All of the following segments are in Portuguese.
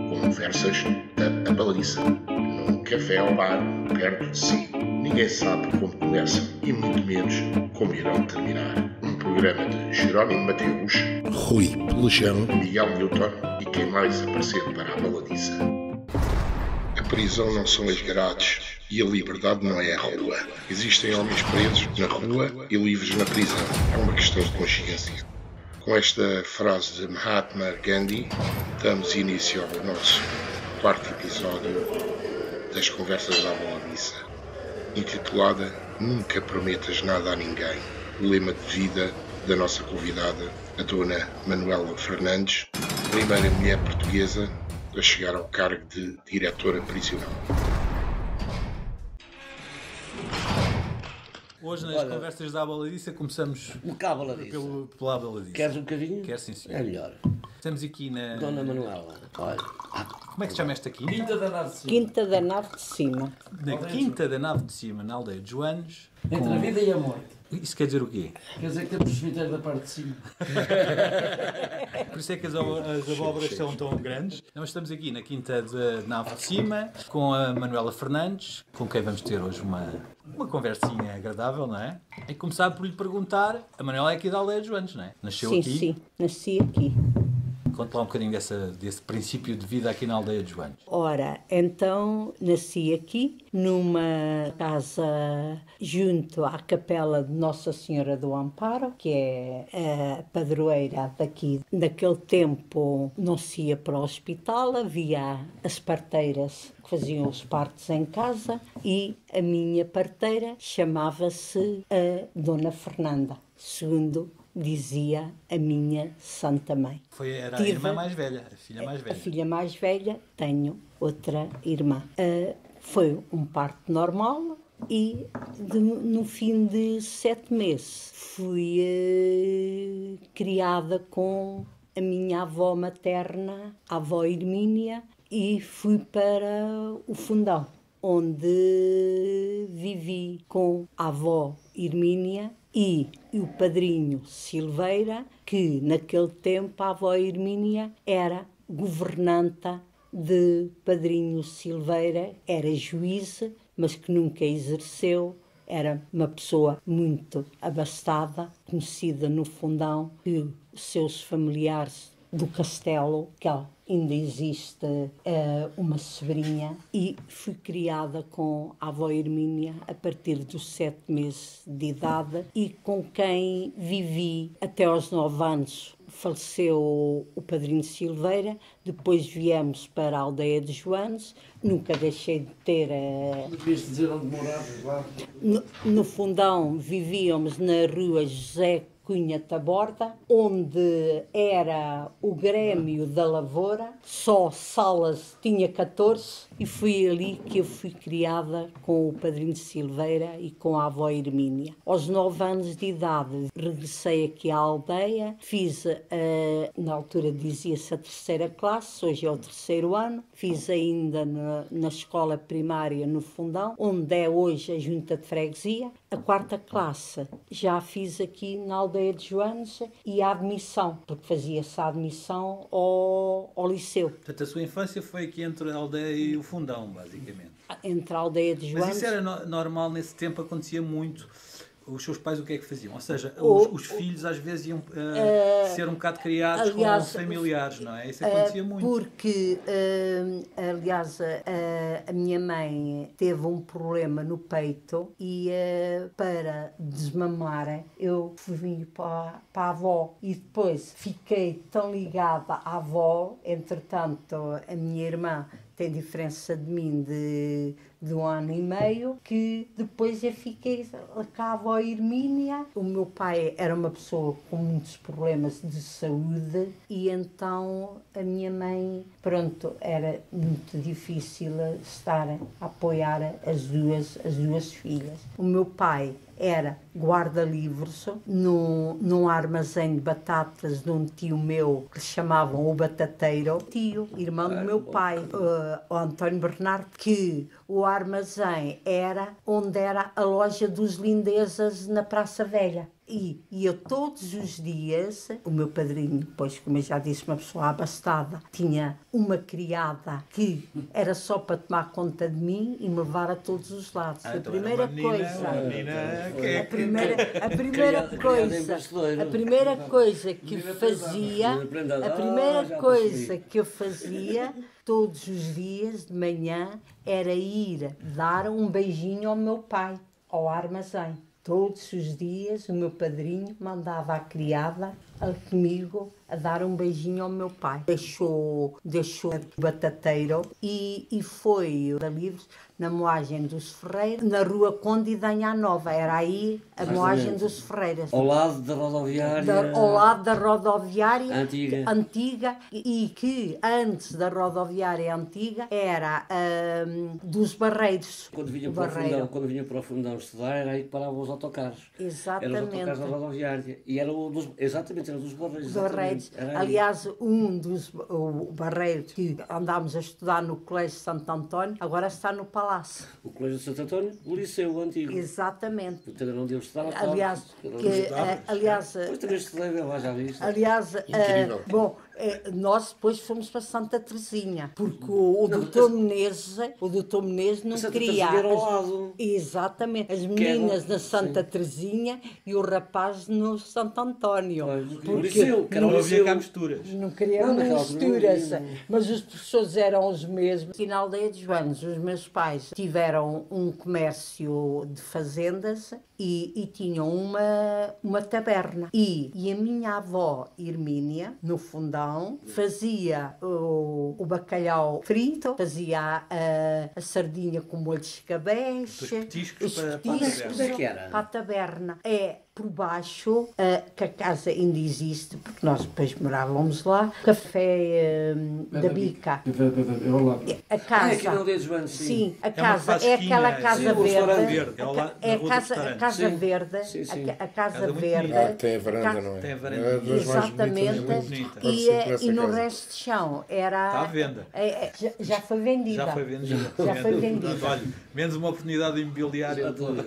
Conversas da Abaladiça, num café ao bar perto de si. Ninguém sabe como começam e muito menos como irão terminar. Um programa de Jerónimo Mateus, Rui Pelejão, Miguel Newton e quem mais aparecer para a Abaladiça. A prisão não são as grades e a liberdade não é a rua. Existem homens presos na rua e livres na prisão. É uma questão de consciência. Com esta frase de Mahatma Gandhi, damos início ao nosso quarto episódio das Conversas da Abaladiça, intitulada Nunca Prometas Nada a Ninguém, o lema de vida da nossa convidada, a dona Manuela Fernandes, primeira mulher portuguesa a chegar ao cargo de diretora prisional. Hoje nas Conversas da Abaladiça começamos pela Abaladiça. Queres um bocadinho? Quero, sim, senhor. É melhor. Estamos aqui na... Dona Manuela, olha. Como é que se chama esta quinta? Quinta da Nave de Cima. Quinta da Nave de Cima. Na Quinta da Nave de Cima, na aldeia de Joanes. Entre a vida e a morte. Isso quer dizer o quê? Quer dizer que temos o cemitério da parte de cima. Por isso é que as abóboras são tão grandes. Nós estamos aqui na Quinta da Nave de Cima com a Manuela Fernandes, com quem vamos ter hoje uma conversinha agradável, não é? E começar por lhe perguntar, a Manuela é aqui da aldeia de Joanes, não é? Nasceu sim, aqui? Sim, nasci aqui. Conte lá um bocadinho desse princípio de vida aqui na aldeia de Joanes. Ora, então nasci aqui numa casa junto à capela de Nossa Senhora do Amparo, que é a padroeira daqui. Naquele tempo não se ia para o hospital, havia as parteiras que faziam os partos em casa e a minha parteira chamava-se a Dona Fernanda, segundo dizia a minha Santa Mãe. Era a irmã mais velha, a filha mais velha. A filha mais velha, tenho outra irmã. Foi um parto normal e no fim de 7 meses fui criada com a minha avó materna, a avó Hermínia, e fui para o Fundão, onde vivi com a avó Hermínia e o padrinho Silveira, que naquele tempo a avó Hermínia era governanta de padrinho Silveira, era juíza, mas que nunca exerceu, era uma pessoa muito abastada, conhecida no Fundão, que os seus familiares do castelo, que ainda existe uma sobrinha, e fui criada com a avó Hermínia a partir dos 7 meses de idade e com quem vivi até aos 9 anos. Faleceu o padrinho Silveira, depois viemos para a aldeia de Joanes, nunca deixei de ter... Devias dizer onde moravas lá? No Fundão vivíamos na rua José Cunha Taborda, onde era o Grêmio da Lavoura, só salas tinha 14, e foi ali que eu fui criada com o padrinho Silveira e com a avó Hermínia. Aos 9 anos de idade regressei aqui à aldeia, fiz, na altura dizia-se a 3ª classe, hoje é o 3º ano, fiz ainda na escola primária no Fundão, onde é hoje a junta de freguesia. A 4ª classe já fiz aqui na aldeia de Joanes e a admissão, porque fazia-se a admissão ao liceu. Portanto, a sua infância foi aqui entre a aldeia e o Fundão, basicamente. Entre a aldeia de Joanes... Mas isso era normal nesse tempo, acontecia muito. Os seus pais o que é que faziam? Ou seja, os filhos às vezes iam ser um bocado criados, aliás, com familiares, não é? Isso acontecia muito. Porque, aliás, a minha mãe teve um problema no peito e para desmamar eu fui para a avó e depois fiquei tão ligada à avó, entretanto a minha irmã tem diferença de mim de 1 ano e meio, que depois eu fiquei com a avó Hermínia. O meu pai era uma pessoa com muitos problemas de saúde e então a minha mãe, pronto, era muito difícil estar a apoiar as duas filhas. O meu pai era guarda-livros num armazém de batatas de um tio meu que chamavam o Batateiro, tio, irmão do meu pai, o António Bernardo, que o armazém era onde era a loja dos Lindezas na Praça Velha. E eu todos os dias, o meu padrinho, pois como eu já disse, uma pessoa abastada, tinha uma criada que era só para tomar conta de mim e me levar a todos os lados. A Então primeira era uma menina, coisa... uma menina que é A primeira Criada em coisa, Barcelona. a primeira coisa que fazia, a primeira já coisa percebi. que eu fazia todos os dias de manhã era ir dar um beijinho ao meu pai, ao armazém. Todos os dias o meu padrinho mandava a criada comigo a dar um beijinho ao meu pai. Deixou o batateiro e foi a Livres na moagem dos Ferreiros, na rua Conde de Anhá Nova. Era aí a moagem dos Ferreiros. Ao lado da rodoviária. Ao lado da rodoviária Antiga. e que antes da rodoviária antiga era dos Barreiros. Quando vinha, O para o Barreiro. fundão, quando vinha para o fundão estudar, era aí que paravam os autocarros. Exatamente. Eram os autocarros da rodoviária. E era exatamente, era dos Barreiros. Os Barreiros. Era aí. Aliás, o Barreiro que andámos a estudar no Colégio Santo António, agora está no Palácio. O Colégio de Santo António, o Liceu Antigo. Exatamente. Portanto, era onde eu estudava. Aliás, Depois também estudei bem lá, já viste. aliás, Incrível. bom, nós depois fomos para Santa Teresinha, porque o doutor Menezes não Santa queria. Teresinha era ao lado. Exatamente, as meninas era- na Santa Teresinha e o rapaz no Santo António. Pois, Porque o Liceu, que era não o havia Liceu. cá misturas. não queríamos Não, naquela altura não misturas, havia, não. mas os professores eram os mesmos. Aqui na aldeia dos Banos, os meus pais tiveram um comércio de fazendas e tinham uma taberna. E a minha avó, Hermínia, no fundão, fazia o bacalhau frito, fazia a sardinha com molho de escabeche, Os petiscos os para a petiscos taberna. Onde é que era? para a taberna. É por baixo, que a casa ainda existe, porque nós depois morávamos lá, café da Bica. Eu lá. A casa. aqui na aldeia dos Banos, sim. a uma casa é fasquinha, aquela sim, casa o restaurante verde. verde, é ao lado da É rua do a restaurante. casa Sim. verde. Sim, sim. A casa Casa muito verde. bonita. Tem a varanda, não é? Tem a varanda. É das mais Exatamente. bonitas. bonita. E no resto de chão era. Está à venda. Já foi vendida. Já foi vendida. Já foi vendida. Portanto, olha, menos uma oportunidade imobiliária toda.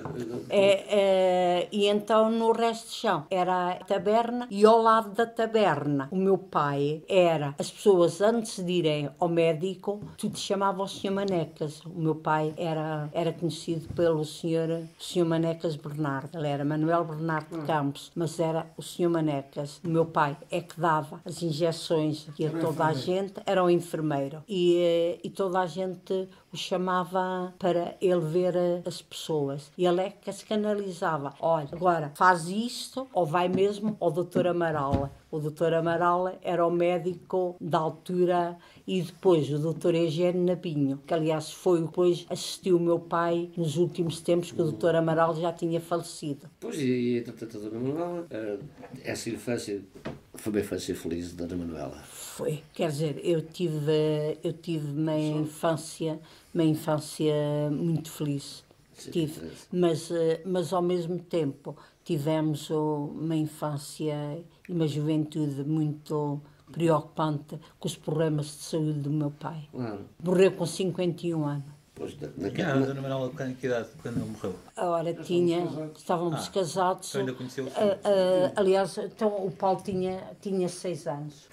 E então no resto de chão era a taberna e ao lado da taberna o meu pai era, as pessoas antes de irem ao médico, tudo chamava o Sr. Manecas. O meu pai era conhecido pelo Sr. Manecas Bernardo. Ele era Manuel Bernardo de Campos, mas era o Sr. Manecas. O meu pai é que dava as injeções e a toda a gente, era o enfermeiro. E toda a gente o chamava para ele ver as pessoas. E ele é que as canalizava. Olha, agora faz isto ou vai mesmo ao Dr. Amaral. O Dr. Amaral era o médico da altura e depois o Dr. Eugênio Nabinho, que aliás foi o que depois assistiu o meu pai nos últimos tempos que o Dr. Amaral já tinha falecido. Pois, e entretanto, a Dona Manuela, essa infância foi uma infância feliz da Dona Manuela. Foi, quer dizer, eu tive uma infância muito feliz. Tive, mas ao mesmo tempo tivemos uma infância e uma juventude muito preocupante com os problemas de saúde do meu pai. Claro. Morreu com 51 anos. Pois, Tinha a Dona Manuela que idade quando ele morreu? A hora estávamos casados. Então ainda conheceu o Aliás, então o Paulo tinha 6 anos.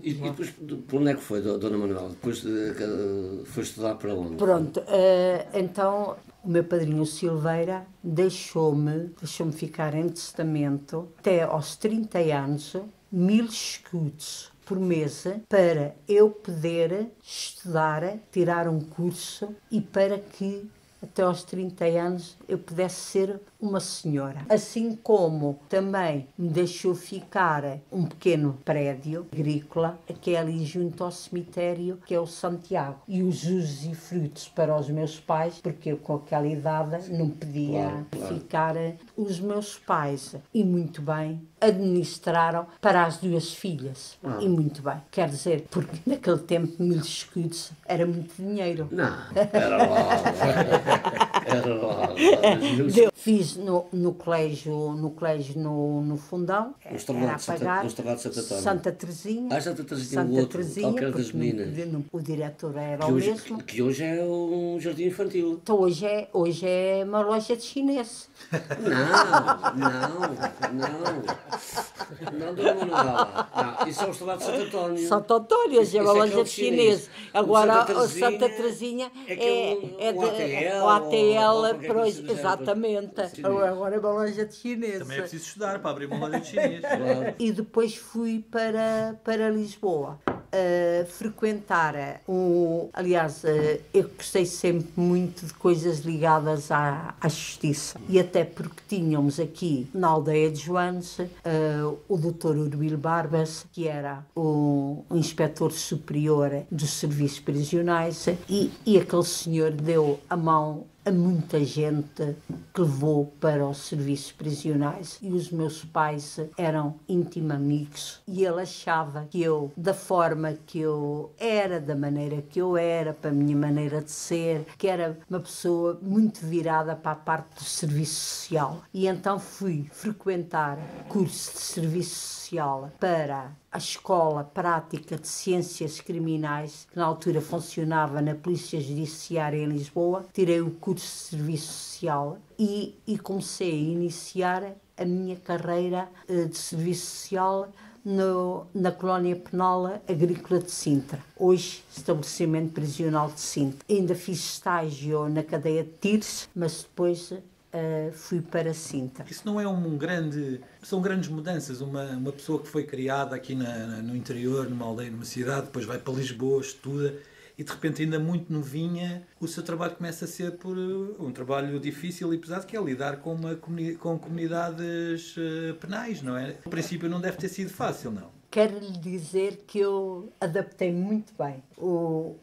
E depois, por onde é que foi, Dona Manuela? Depois foi estudar para onde? Pronto, então o meu padrinho Silveira deixou-me ficar em testamento até aos 30 anos 1000 escudos por mês para eu poder estudar, tirar um curso e para que até aos 30 anos eu pudesse ser uma senhora. Assim como também me deixou ficar um pequeno prédio agrícola, que é ali junto ao cemitério, que é o Santiago. E os usos e frutos para os meus pais, porque eu com aquela idade não podia ficar. Os meus pais, e muito bem, administraram para as duas filhas. E muito bem. Quer dizer, porque naquele tempo 1000 escudos era muito dinheiro. Não, era lá. Era lá. Fiz no colégio no Fundão. No Estrelado de Santo António. Santa Teresinha. Santa Teresinha, o outro, qualquer das meninas. O diretor era o mesmo. Que hoje é um jardim infantil. Então hoje é uma loja de chinês. Não, Dona Manuela. Não, isso é o Estrelado de Santo António. Santo António, hoje é uma loja de chinês. Agora o Santa Teresinha é o o ATL, ATL, exatamente. Agora é uma loja de chinês. Também é preciso estudar para abrir uma loja de chinês. Claro. E depois fui para Lisboa. Frequentar aliás, eu gostei sempre muito de coisas ligadas à justiça, e até porque tínhamos aqui na aldeia de Joanes o Dr. Urbilo Barbas, que era o inspetor superior dos serviços prisionais, e aquele senhor deu a mão a muita gente que levou para os serviços prisionais, e os meus pais eram íntimos amigos, e ele achava que eu, da forma que eu era, da maneira que eu era, para a minha maneira de ser, que era uma pessoa muito virada para a parte do serviço social, e então fui frequentar curso de serviço social para a Escola Prática de Ciências Criminais, que na altura funcionava na Polícia Judiciária em Lisboa. Tirei o curso de Serviço Social e comecei a iniciar a minha carreira de Serviço Social na Colónia Penal Agrícola de Sintra, hoje estabelecimento prisional de Sintra. Ainda fiz estágio na cadeia de Tires, mas depois fui para Sintra. Isso não é são grandes mudanças. Uma pessoa que foi criada aqui no interior, numa aldeia, numa cidade, depois vai para Lisboa, estuda, e de repente, ainda muito novinha, o seu trabalho começa a ser por um trabalho difícil e pesado, que é lidar com comunidades penais, não é? No princípio não deve ter sido fácil, não? Quero lhe dizer que eu adaptei muito bem. O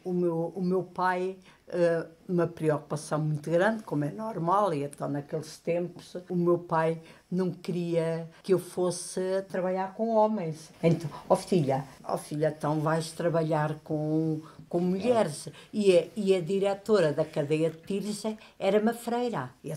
meu pai, uma preocupação muito grande, como é normal, e então naqueles tempos o meu pai não queria que eu fosse trabalhar com homens. Então, filha, então vais trabalhar com mulheres. E a diretora da cadeia de Tires era uma freira. E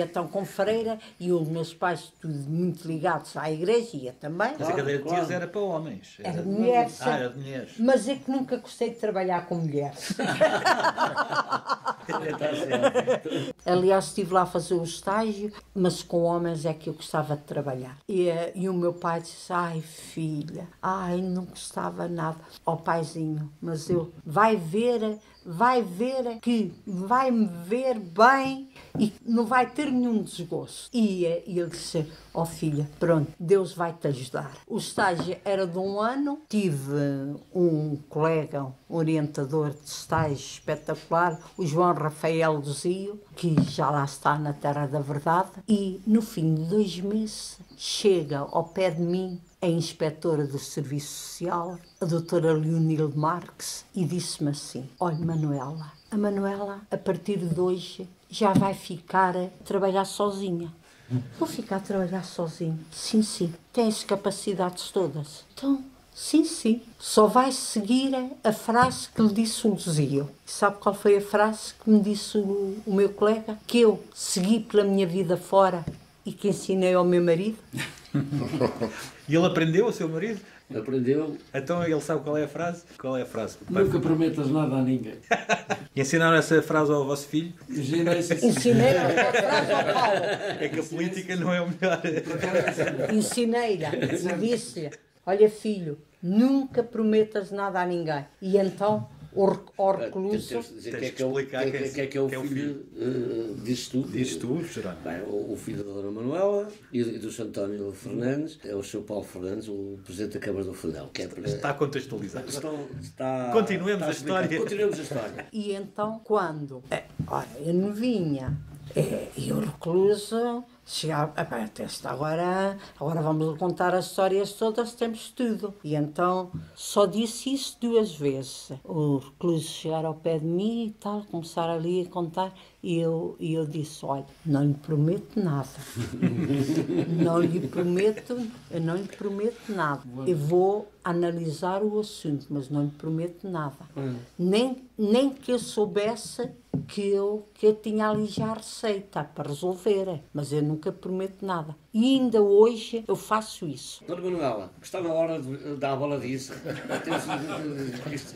então com freira, e os meus pais tudo muito ligados à igreja, ia também. Mas a cadeia de Tires era para homens. Era de mulheres. Era de mulheres. Mas é que nunca gostei de trabalhar com mulheres. Aliás, estive lá a fazer o estágio, mas com homens é que eu gostava de trabalhar. E o meu pai disse: ai filha, não gostava nada. Paizinho, mas eu vai ver que vai-me ver bem e não vai ter nenhum desgosto. E ele disse: filha, pronto, Deus vai te ajudar. O estágio era de 1 ano, tive um colega, um orientador de estágio espetacular, o João Rafael Dozio, que já lá está na Terra da Verdade, e no fim de 2 meses chega ao pé de mim a inspetora do Serviço Social, a doutora Leonilde Marques, e disse-me assim: olha, Manuela, a Manuela, a partir de hoje, já vai ficar a trabalhar sozinha. Vou ficar a trabalhar sozinho? Sim. Tens capacidades todas? Então, sim. Só vai seguir a frase que lhe disse o Luzio. Sabe qual foi a frase que me disse o meu colega? Que eu segui pela minha vida fora e que ensinei ao meu marido. E ele aprendeu, o seu marido? Aprendeu. Então ele sabe qual é a frase? Qual é a frase? Nunca prometas nada a ninguém. E ensinaram essa frase ao vosso filho? Ensinei a frase ao Paulo. É que a política não é o melhor. Ensinei-lhe e disse-lhe: olha filho, nunca prometas nada a ninguém. E então ao recluso... Tens de dizer que é que é o filho disto tudo. Diz tu, Jerónimo. Bem, o filho da Dona Manuela e do Sr. António Fernandes é o Sr. Paulo Fernandes, o Presidente da Câmara do Fundão. Que é para... Está contextualizado. Continuemos a história. Continuemos a história. E então, quando eu não vinha, e o recluso Chegava, até está agora vamos contar as histórias todas, temos tudo. E então só disse isso 2 vezes. O recluso chegar ao pé de mim e tal, começar ali a contar, e eu disse, olha, não lhe prometo nada. Eu não lhe prometo nada. Eu vou analisar o assunto, mas não lhe prometo nada. Nem que eu soubesse que eu tinha ali já a receita para resolver, mas eu nunca prometo nada. E ainda hoje eu faço isso. Dona Manuela, está na hora de dar a bola disso.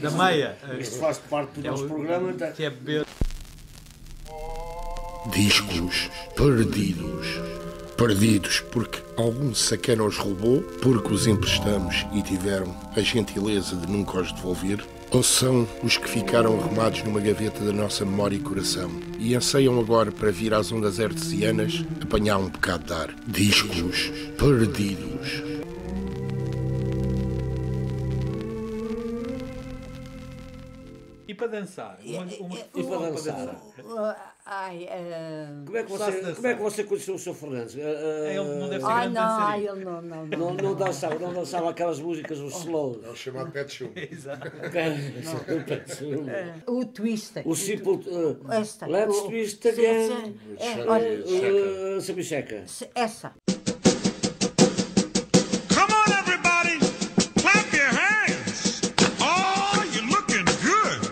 Da meia. Isto faz parte do nosso programa. Que é beber. Discos perdidos. Perdidos porque algum sacana os roubou, porque os emprestamos e tiveram a gentileza de nunca os devolver, ou são os que ficaram arrumados numa gaveta da nossa memória e coração e anseiam agora para vir às ondas artesianas apanhar um bocado de ar. Discos perdidos. E para dançar? E para dançar? Como é que você conheceu o Sr. Fernandes? Ele não deve ser grande dançarino. Ele não. Não dançava aquelas músicas, os slow. É o chamado pé de chumbo. Exato. O Twister. O Simple... Esta. Let's Twist Again. Olha, Sabicheca. essa. Come on, everybody, clap your hands. Oh, you're looking good.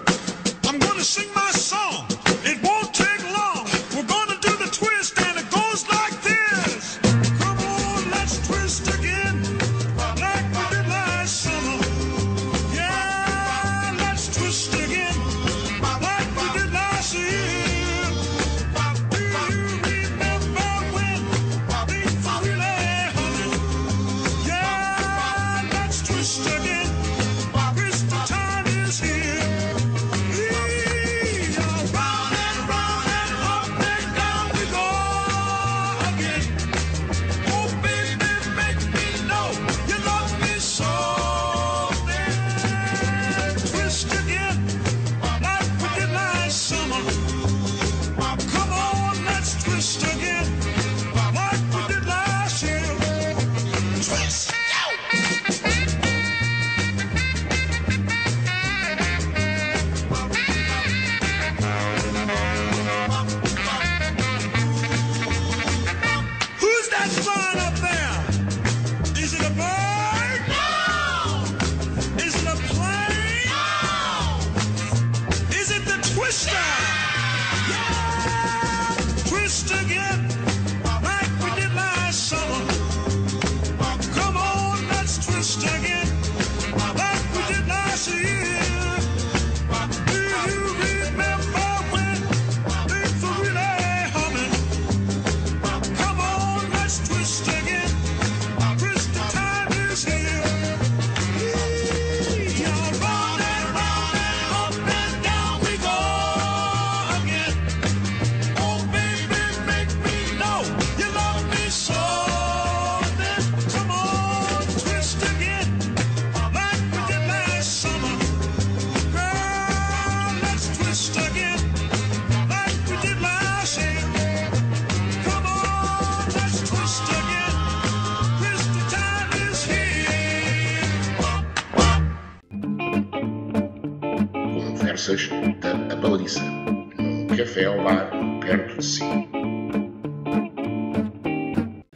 I'm gonna sing my song. It won't take long. We're gonna do the twist, and it goes like this. Come on, let's twist again, like we did last summer. Yeah, let's twist again, like we did last year. Do you remember when things were really humming? Yeah, let's twist again. Twist the time is here. Round and up and down we go again. Oh baby, make me know you love me so. Then twist again, like we did last summer. Come on, let's twist again, like we did last year. Twist. Who's that flying up there? Is it a bird? No. Is it a plane? No. Is it the twister? Yeah. Twist again, like we did last summer. Come on, let's twist again, like we did last year. Do you remember when things were really humming? Come on, let's twist again. Twist the time is here. Round and up and down we go again. Oh baby, make me know you love me so. Then come on, twist again, like we did last summer. Girl, let's twist again, like we did last year. Come on, let's twist again. Twist the time is here. Conversas da Baliza. Num café ao bar perto de si.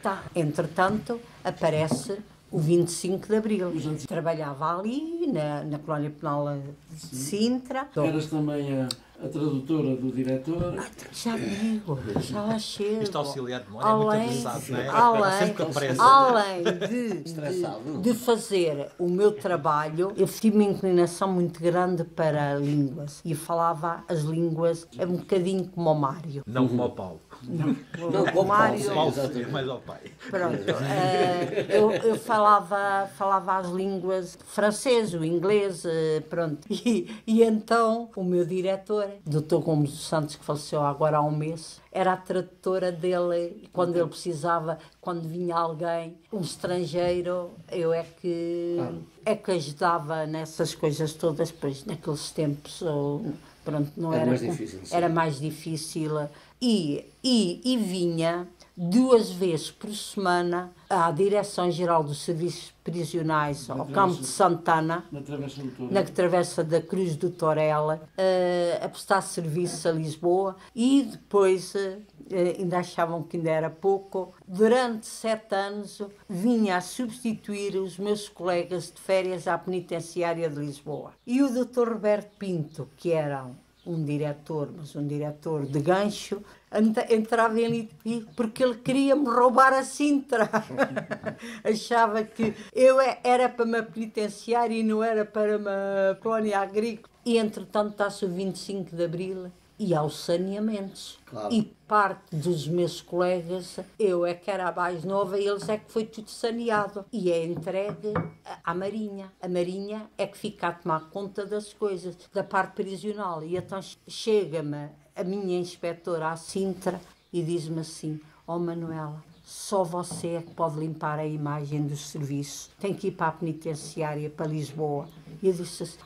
Tá. Entretanto, aparece o 25 de Abril. Trabalhava ali, na Colónia Penal de Sintra. Eras também a tradutora do diretor. Já digo, já lá chego. Este auxiliar de memória é muito apressado, não é? Sempre que aparece. Além Estressado. de fazer o meu trabalho, eu tive uma inclinação muito grande para línguas. E falava as línguas um bocadinho como o Mário. Não como ao Paulo. Não, o como Mário. Paulo, Paulo sim, mais ao pai. Pronto, eu falava as línguas francês, o inglês, pronto. E então o meu diretor, Dr. Gomes dos Santos, que faleceu agora há um mês, era a tradutora dele e quando ele precisava, quando vinha alguém, um estrangeiro, eu é que ajudava nessas coisas todas, pois naqueles tempos pronto, não Era era, mais difícil, sim. era mais difícil. E vinha 2 vezes por semana à Direção-Geral dos Serviços Prisionais, ao Campo de Santana, Na Travessa do Touro. na travessa da Cruz do Torela, a prestar serviço a Lisboa, e depois, ainda achavam que ainda era pouco, durante 7 anos vinha a substituir os meus colegas de férias à penitenciária de Lisboa. E o Dr. Roberto Pinto, que era um diretor, mas um diretor de gancho, entrava ali porque ele queria-me roubar a Sintra. Achava que eu era para uma penitenciária e não era para uma colónia agrícola. E entretanto está-se o 25 de Abril e há os saneamentos. Claro. E parte dos meus colegas, eu é que era a mais nova e eles é que foi tudo saneado. E é entregue à Marinha. A Marinha é que fica a tomar conta das coisas, da parte prisional. E então chega-me a minha inspetora à Sintra e diz-me assim: ó Manuela, só você é que pode limpar a imagem do serviço. Tem que ir para a penitenciária, para Lisboa. E eu disse assim: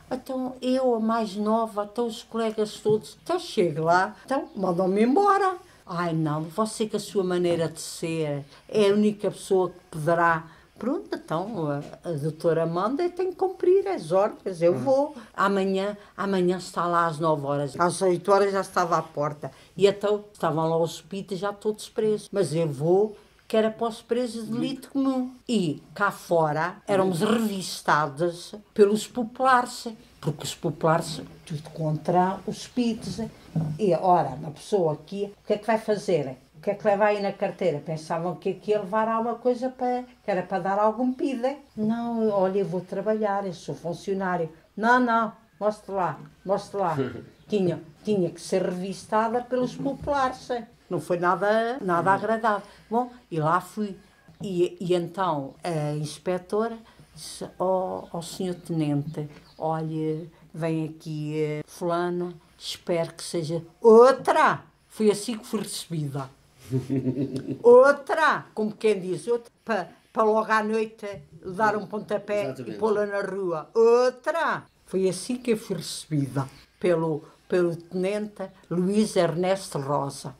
então eu, a mais nova, então os colegas todos, então chego lá, então mandam-me embora. Ai não, você com a sua maneira de ser é a única pessoa que poderá. Pronto, então a doutora manda e tem que cumprir as ordens, eu vou. Amanhã está lá às 9 horas, às 8 horas já estava à porta. E então estavam lá os pitas já todos presos. Mas eu vou, que era para os presos de delito comum. E cá fora éramos revistados pelos populares, porque os populares, tudo contra os pitos. E ora, uma pessoa aqui, o que é que vai fazer? O que é que leva aí na carteira? Pensavam que aqui ia levar alguma coisa que era para dar algum PIDE. Não, olha, eu vou trabalhar, eu sou funcionário. Não, mostre lá. Tinha que ser revistada pelos populares. Não foi nada agradável. Bom, e lá fui. E então a inspetora disse: ó senhor tenente, olha, vem aqui fulana, espero que seja outra. Foi assim que fui recebida. Outra, como quem diz, outra, para logo à noite dar um pontapé. Exatamente. E pô-la na rua. Outra. Foi assim que eu fui recebida pelo tenente Luís Ernesto Rosa,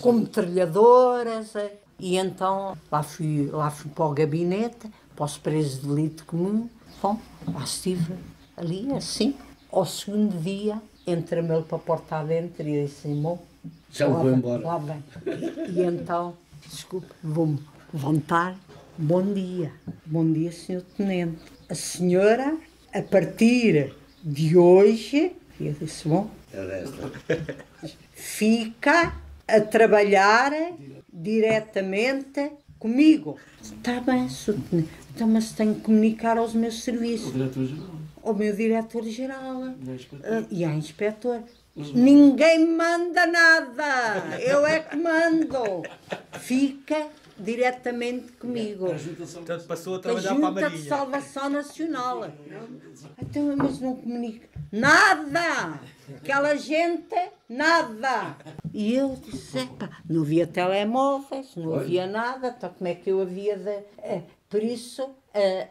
como metralhadoras. E então lá fui para o gabinete, para os presos de delito comum. Bom, lá estive ali assim. Ao segundo dia, entra-me ele para a porta adentro e disse: irmão, já vou embora. Lá vem. E então, desculpe, vou-me levantar. Bom dia, senhor tenente. A senhora, a partir de hoje, eu disse: bom, fica a trabalhar diretamente comigo. Está bem, senhor tenente. Então, mas tenho que comunicar aos meus serviços. O diretor-geral. Ao meu diretor-geral e à inspetora. Ninguém manda nada, eu é que mando. Fica diretamente comigo. Portanto, passou a A trabalhar para a Junta de Marinha. Salvação Nacional. Então, mas não comunica nada. Aquela gente, nada. E eu disse: epá, não havia telemóveis, não havia nada. Então, como é que eu havia de... Por isso,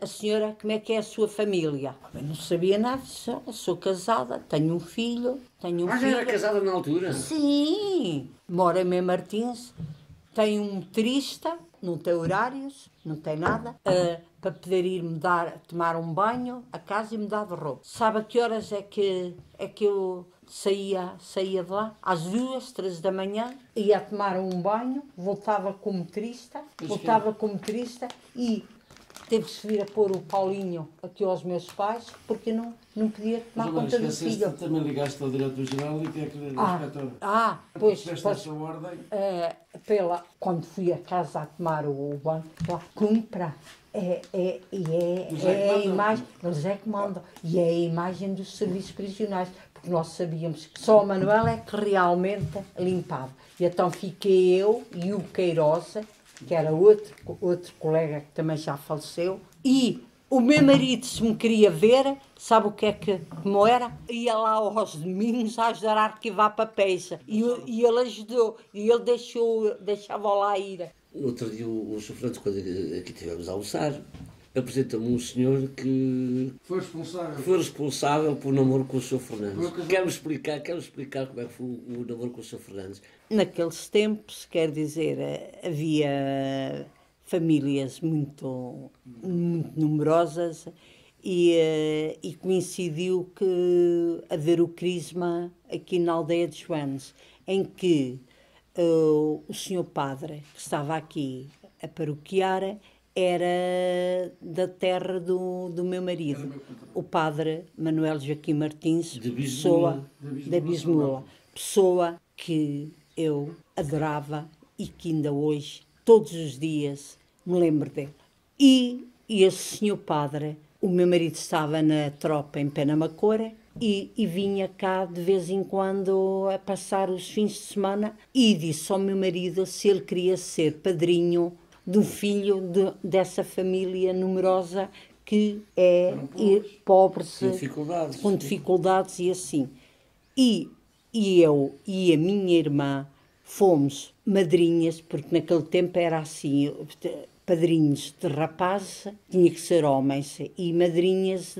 a senhora, como é que é a sua família? Eu não sabia nada, sou casada, tenho um filho, Mas já era casada na altura? Sim, moro em Mem Martins, tenho um motorista, não tem horários, não tem nada, para poder ir tomar um banho a casa e mudar de roupa. Sabe a que horas é que eu saía de lá? Às 2, 3 da manhã, ia tomar um banho, voltava com o motorista e teve que se vir a pôr o Paulinho aqui aos meus pais, porque não podia tomar conta do filho. Também ligaste ao diretor-geral e que é que inspetora. Pois. Tiveste essa ordem? Quando fui a casa a tomar o banho, lá, cumpra. É a imagem, eles é que mandam. E é a imagem dos serviços prisionais, porque nós sabíamos que só o Manuel é que realmente limpava. E então fiquei eu e o Queiroz, que era outro colega que também já faleceu, e o meu marido, se me queria ver, sabe o que é como era? Ia lá aos domingos a ajudar a arquivar papéis. E ele ajudou, e ele deixava lá ir. No outro dia, o Sr. Fernandes, quando aqui tivemos a almoçar, apresenta-me um senhor que Foi responsável. foi responsável por namoro com o Sr. Fernandes. Quero-me explicar como é que foi o namoro com o Sr. Fernandes. Naqueles tempos, quer dizer, havia famílias muito numerosas e coincidiu que haver o crisma aqui na aldeia de Joanes, em que o senhor padre que estava aqui a paroquiar era da terra do meu marido, o padre Manuel Joaquim Martins, De pessoa Bismula. da Bismula, pessoa que eu adorava e que ainda hoje, todos os dias, me lembro dele. E esse senhor padre, o meu marido estava na tropa em Penamacora e vinha cá de vez em quando a passar os fins de semana e disse ao meu marido se ele queria ser padrinho do filho dessa família numerosa que é pobres, com dificuldades e assim. E eu e a minha irmã fomos madrinhas, porque naquele tempo era assim, padrinhos de rapazes tinha que ser homens e madrinhas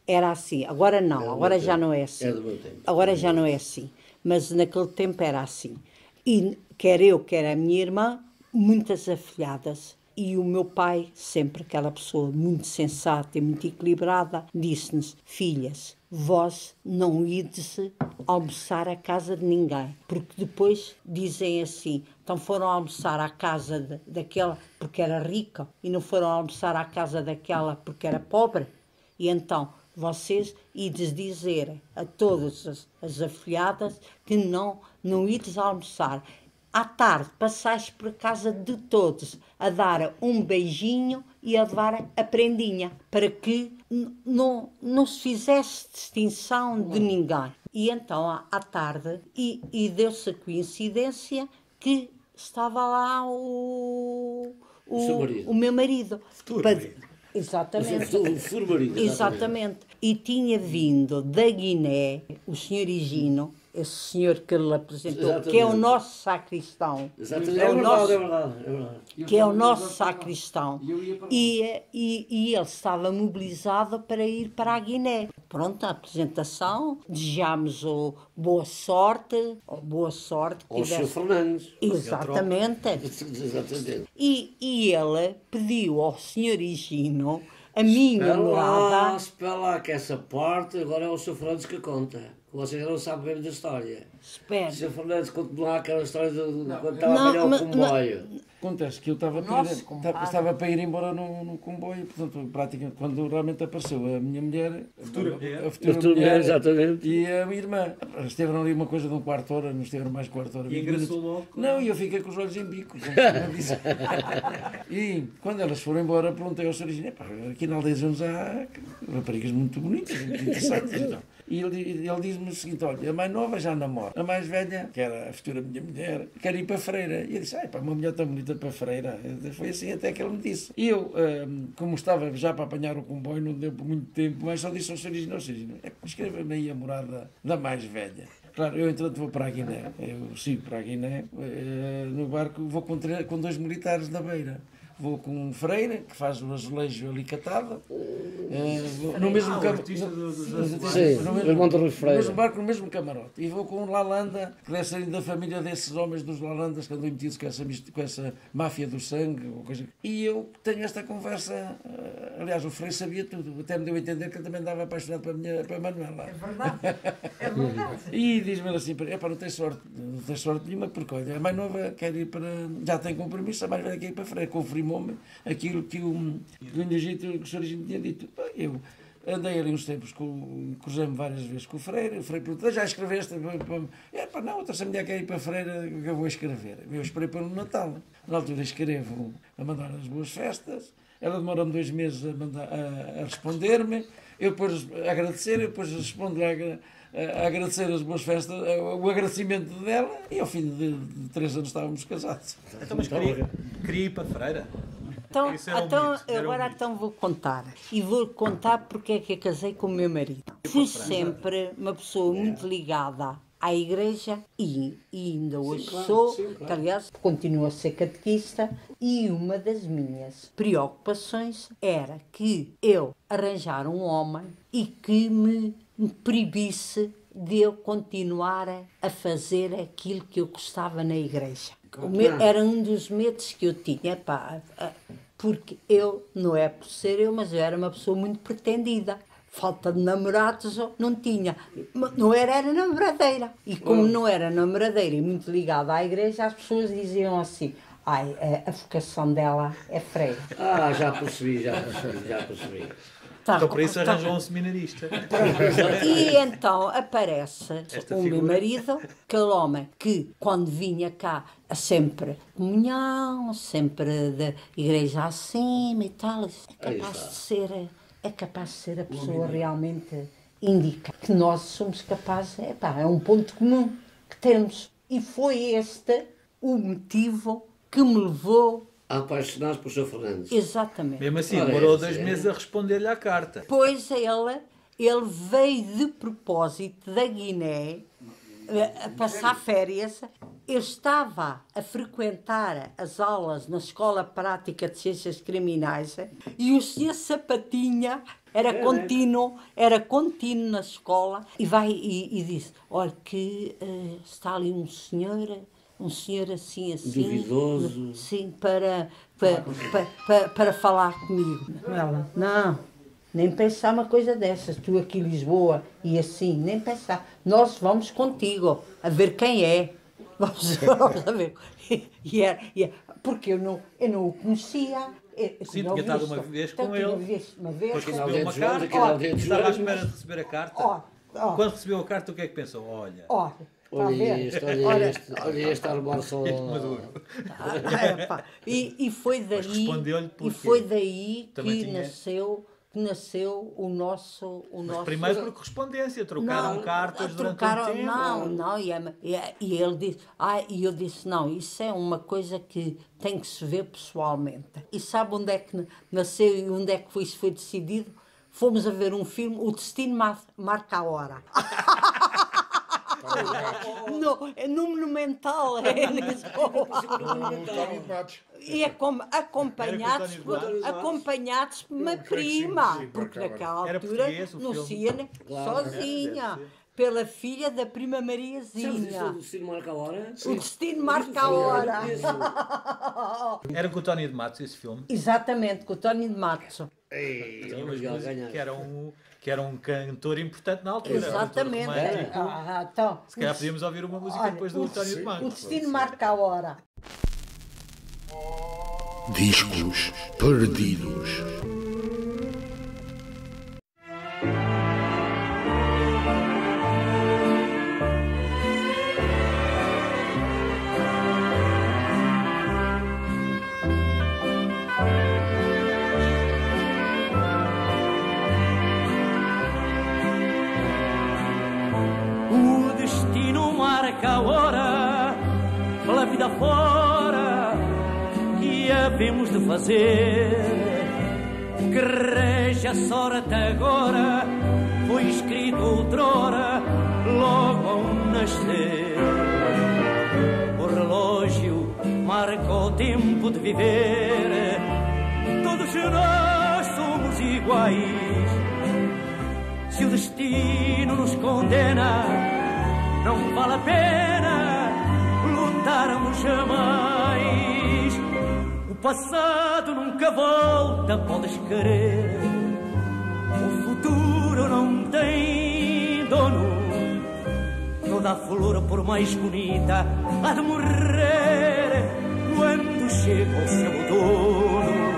era assim. Agora não, agora já não é assim. É do meu tempo. Agora já não é assim, mas naquele tempo era assim. E quer eu, quer a minha irmã, muitas afilhadas. E o meu pai, sempre aquela pessoa muito sensata e muito equilibrada, disse-nos: filhas, vós não ides almoçar à casa de ninguém, porque depois dizem assim, então foram almoçar à casa daquela porque era rica e não foram almoçar à casa daquela porque era pobre, e então vocês ides dizer a todas as afilhadas que não ides almoçar. À tarde, passais por casa de todos a dar um beijinho e a levar a prendinha, para que não se fizesse distinção de ninguém. E então, à tarde, e deu-se a coincidência que estava lá o meu marido. Exatamente. O futuro marido. Exatamente. E tinha vindo da Guiné o senhor Higino, esse senhor que ele apresentou, Exatamente. que é o nosso sacristão. Exatamente. É o nosso, é verdade. que é o nosso sacristão. E ele estava mobilizado para ir para a Guiné. Pronto, a apresentação, desejámos boa sorte. Ao Sr. Fernandes. Exatamente. Exatamente. E ele pediu ao senhor Higino, a minha namorada... Espera lá, que essa parte agora é o Sr. Fernandes que conta. Vocês já não sabem bem da história. Espera. O Sr. Fernandes conta lá aquela história quando estava a apanhar o comboio. Acontece que eu estava para ir embora no comboio, portanto, praticamente, quando realmente apareceu a minha mulher, a futura mulher, exatamente. e a minha irmã. Estiveram ali uma coisa de um quarto de hora, não estiveram mais quarto de hora. E engraçou logo? Não, e eu fiquei com os olhos em bico. Como disse. E quando elas foram embora, perguntei ao Sr. Higino, aqui na aldeia de Jones há raparigas muito bonitas, muito interessantes. Então. E ele diz-me o seguinte: olha, a mais nova já namora, a mais velha, que era a futura minha mulher, quer ir para a Freira. E eu disse: uma mulher tão bonita para a Freira. Foi assim até que ele me disse. E eu, como estava já para apanhar o comboio, não deu por muito tempo, mas só disse ao Sr. Higino: escreva-me aí a morada da mais velha. Claro, eu entretanto vou para a Guiné, eu sigo para a Guiné, no barco vou com 2 militares da Beira. Vou com um freira, que faz o azulejo ali catado, no mesmo barco, no mesmo camarote. E vou com um Lalanda, que deve ser da família desses homens dos Lalandas, que andam metidos com essa máfia do sangue. Ou coisa. E eu tenho esta conversa, aliás, o freira sabia tudo, até me deu a entender que ele também andava apaixonado para a Manuela. É verdade, é verdade. E diz-me assim: não tens sorte nenhuma, porque olha, a mais nova quer ir para. Já tem compromisso, a mais velha quer ir para a freira. Confirmou-me aquilo que o Egito, que o Sr. Higino tinha dito. Eu andei ali uns tempos, cruzei-me várias vezes com o Freire perguntou: já escreveste? Não, outra mulher quer ir para a Freira, que eu vou escrever. Eu esperei para o Natal. Na altura escrevo a mandar as boas festas, ela demora-me 2 meses a responder-me, eu depois agradecer, eu depois respondo-lhe a agradecer as boas festas, o agradecimento dela, e ao fim de 3 anos estávamos casados. Então, mas queria ir para a Freira? Então, Isso era um mito, era um agora mito. vou contar. E vou contar porque é que eu casei com o meu marido. Fui sempre uma pessoa muito ligada à igreja e ainda hoje sou, que, aliás, continuo a ser catequista, e uma das minhas preocupações era que eu arranjar um homem e que me proibisse de eu continuar a fazer aquilo que eu gostava na igreja. Era um dos medos que eu tinha, pá, porque eu, não é por ser eu, mas eu era uma pessoa muito pretendida. Falta de namorados não tinha. Não era namoradeira. E como não era namoradeira e muito ligada à igreja, as pessoas diziam assim: ai, a vocação dela é freira. Ah, já percebi. Então, por isso arranjou um seminarista. E então aparece o meu marido, aquele homem que, quando vinha cá, sempre comunhão, sempre da igreja acima e tal, é capaz de ser a pessoa realmente indica que nós somos capazes, é um ponto comum que temos. E foi este o motivo que me levou apaixonado por Sr. Fernandes. Exatamente. Mesmo assim, demorou 2 meses a responder-lhe à carta. Pois ele veio de propósito da Guiné a passar férias. Eu estava a frequentar as aulas na Escola Prática de Ciências Criminais e o Sr. Sapatinha era contínuo na escola e disse: olha que está ali um senhor assim, duvidoso, sim, para falar comigo. Ela, não, nem pensar uma coisa dessas, tu aqui em Lisboa e assim, nem pensar. Nós vamos contigo a ver quem é. Vamos a ver. Porque eu não o conhecia. Sim, tinha estado uma vez com ele. Depois recebeu uma carta. Estava à espera de receber a carta. Quando recebeu a carta, o que é que pensou? Olha este almoço. E foi daí que nasceu o nosso... Mas primeiro por correspondência, trocaram cartas durante um tempo. Não, e ele disse... e eu disse, não, isso é uma coisa que tem que se ver pessoalmente. E sabe onde é que nasceu e onde é que isso foi decidido? Fomos a ver um filme, O Destino Marca a Hora. No Monumental, e acompanhados por uma prima, porque naquela altura não se ia sozinha, pela filha da prima Mariazinha. O Destino Marca a Hora? O Destino Marca a Hora. Era com o Tony de Matos esse filme? Exatamente, com o Tony de Matos. Que era um cantor importante na altura. Exatamente. Então, se calhar podíamos ouvir uma música depois do Tony de Matos. O Destino Marca a Hora. Discos perdidos. A hora pela vida fora que havemos de fazer, que rege a sorte agora foi escrito outrora logo ao nascer. O relógio marca o tempo de viver, todos nós somos iguais. Se o destino nos condena, não vale a pena lutarmos jamais. O passado nunca volta, podes querer. O futuro não tem dono. Toda a flor, por mais bonita, há de morrer quando chega o seu outono.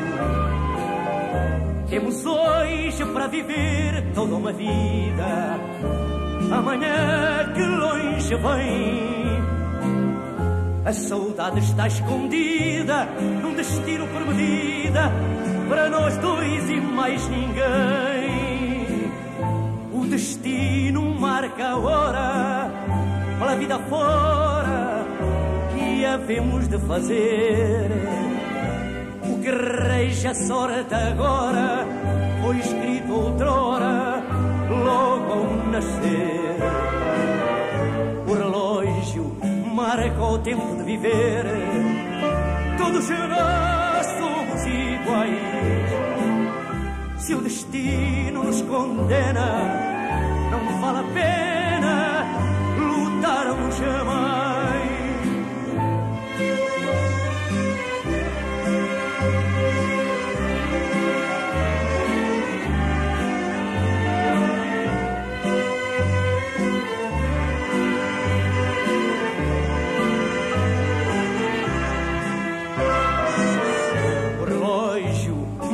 Temos hoje para viver toda uma vida, amanhã que longe vem. A saudade está escondida num destino por medida para nós dois e mais ninguém. O destino marca a hora pela vida fora que havemos de fazer. O que rege a sorte agora foi escrito outrora logo ao nascer. O marca o tempo de viver. Todos nós somos iguais. Se o destino nos condena, não vale a pena lutarmos jamais.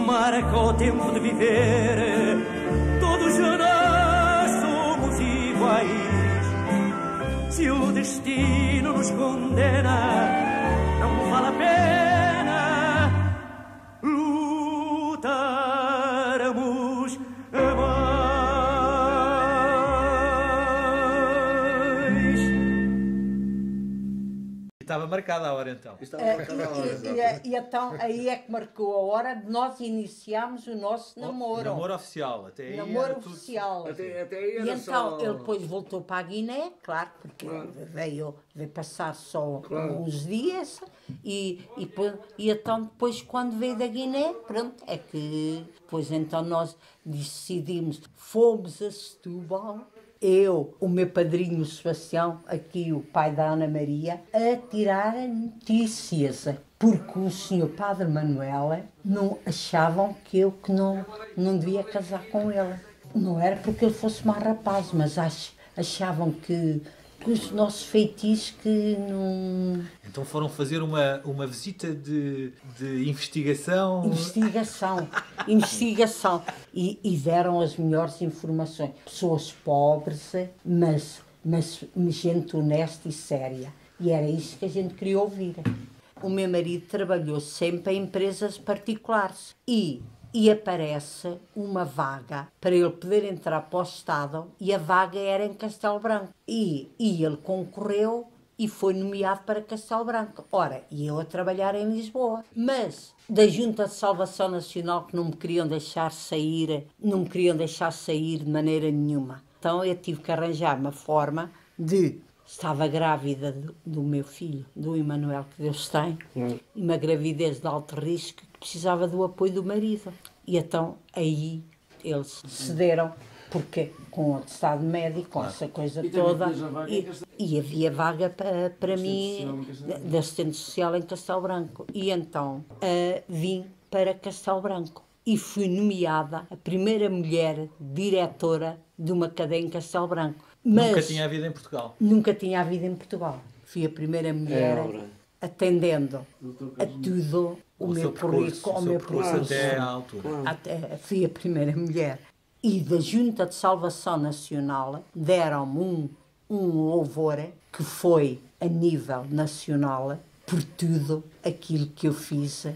Marca o tempo de viver. Todos nós somos iguais. Se o destino nos condena, não vale a pena lutarmos mais. Estava marcada a hora então. E então aí é que marcou a hora de nós iniciarmos o nosso namoro. Namoro oficial, até aí. Namoro era tudo- oficial. Até aí E era então só... ele depois voltou para a Guiné, claro, porque veio passar só uns dias e então depois quando veio da Guiné, pronto, é que depois então nós decidimos, fomos a Setúbal, eu, o meu padrinho Sebastião, aqui o pai da Ana Maria, a tirar notícias, porque o senhor Padre Manuel não achavam que eu que não devia casar com ele. Não era porque ele fosse mau rapaz, mas achavam que os nossos feitiços que não... Então foram fazer uma visita de investigação. Investigação. E deram as melhores informações. Pessoas pobres, mas gente honesta e séria. E era isso que a gente queria ouvir. O meu marido trabalhou sempre em empresas particulares e aparece uma vaga para ele poder entrar para o Estado e a vaga era em Castelo Branco. E ele concorreu e foi nomeado para Castelo Branco. Ora, e eu a trabalhar em Lisboa. Mas da Junta de Salvação Nacional que não me queriam deixar sair de maneira nenhuma. Então eu tive que arranjar uma forma de... Estava grávida do meu filho, do Emanuel, que Deus tem, uma gravidez de alto risco que precisava do apoio do marido. E então aí eles cederam, porque com o atestado médico, com essa coisa toda, e havia vaga para mim de assistente social em Castelo Branco. E então vim para Castelo Branco e fui nomeada a primeira mulher diretora de uma cadeia em Castelo Branco. Mas Nunca tinha havido em Portugal. Nunca tinha havido em Portugal. Fui a primeira mulher atendendo a tudo o meu currículo. Até à altura. Fui a primeira mulher. E da Junta de Salvação Nacional deram-me um louvor que foi a nível nacional por tudo aquilo que eu fiz.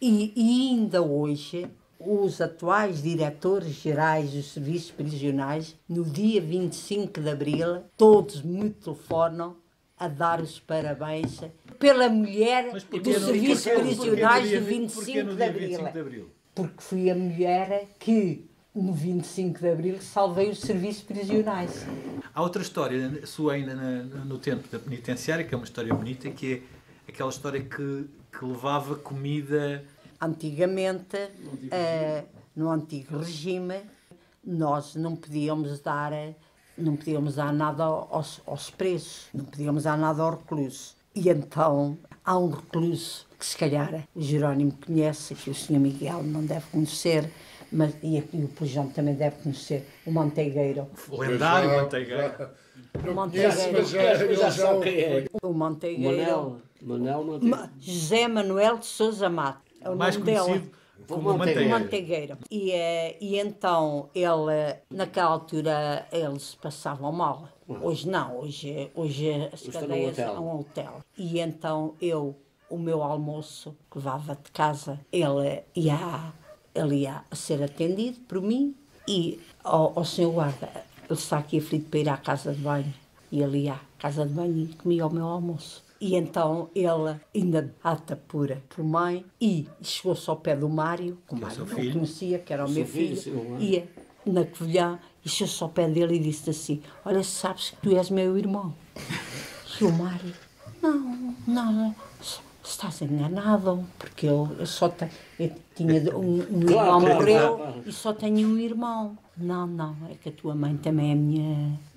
E ainda hoje... Os atuais diretores gerais dos serviços prisionais, no dia 25 de abril, todos me telefonam a dar os parabéns pela mulher dos serviços prisionais do 25 de abril. Porque fui a mulher que, no 25 de abril, salvei os serviços prisionais. Há outra história sua ainda no tempo da penitenciária, que é uma história bonita, que é aquela história que levava comida... Antigamente, no antigo regime, nós não podíamos dar nada aos presos, não podíamos dar nada aos reclusos. E então, há um recluso que se calhar o Jerónimo conhece, que o Sr. Miguel não deve conhecer, mas, e o Pujão também deve conhecer, o Manteigueiro. O lendário Manteigueiro. O Manteigueiro. O Manteigueiro. José Manuel de Sousa Mato. É o mais nome conhecido dele. como Manteigueiro. E então, ele, naquela altura, eles passavam mal. Hoje não, hoje as cadeias são um hotel. E então, o meu almoço, que levava de casa, ele ia a ser atendido por mim e ao senhor guarda, ele está aqui aflito para ir à casa de banho. E ele ia à casa de banho e comia o meu almoço. E então ele, ainda ata por mãe, e chegou-se ao pé do Mário, que o Mário não conhecia, que era o meu filho, ia na Covilhã, e chegou-se ao pé dele e disse assim: olha, sabes que tu és meu irmão. E o Mário Não, estás enganado, porque eu tinha um irmão Claro, morreu claro. e só tenho um irmão. Não, é que a tua mãe também é